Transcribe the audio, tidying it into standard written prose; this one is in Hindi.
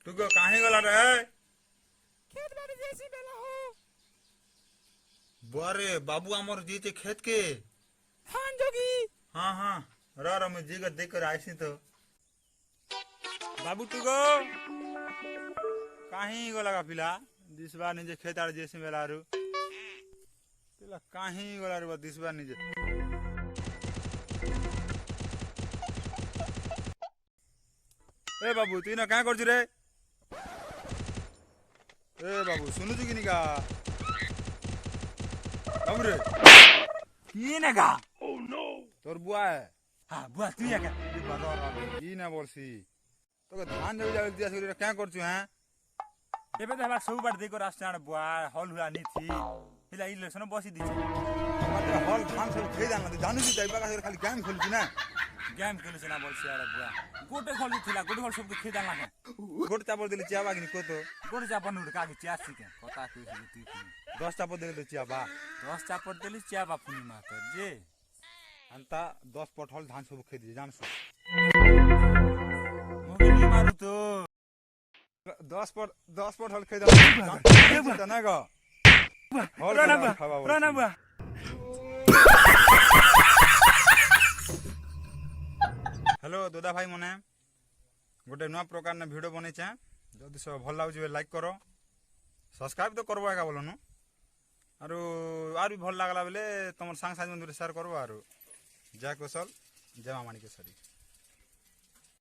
तू को काहे गला रे? खेत बाड़ी जैसी बेला हो। बारे बाबू आमर जीते खेत के। हाँ जोगी। हाँ रा मैं जी का देख कर आईसी तो बाबू तू को काहे गला का पिला दिस बार निजे खेत आड़ जैसे बेला रू पिला काहे गला रू दिस बार निजे ए बाबू तू ना क्या कर रे? ए बाबू सुनु कि नहीं का बाबू रे ये ना का। तोर बुआ है हाँ बुआ तू या क्या? ई ना बोलसी तो के धान जब जावे दिया सरी क्या करछु हैं? एबे तो हमार सब बार देखो रास्ता बुआ हॉल हुआ नहीं थी हिला ई लेसन बसी दिछ मात्र हल धान सब खेई जान जानु कि जाइबा का खाली गेम खेलछु ना गेम खेलछ ना बोलछ यार बुआ गोटे खोल थिला गोटे खोल सब खेदान लागे गोट चापर देले चियाबा कि को तो गोटे चापर नुड कागे चियासी के कता कइसे तू 10 चापर देले चियाबा 10 चापर देली चियाबा पुनी मातर जे अंता 10 पठल धान सब खेइ दिए जानसु मोगे नि मारु तो 10 पठल खेइ दा ना ग राना बुआ हेलो दादा भाई मने गोटे नया प्रकार ने वीडियो बनै छै जदि सब भल लागु लाइक करो सब्सक्राइब तो करबो एका बोलनु आर भी भल लागला बेले तुम सांग साथ में शेयर करबो आरो जय कौशल जय मामानी केसरी।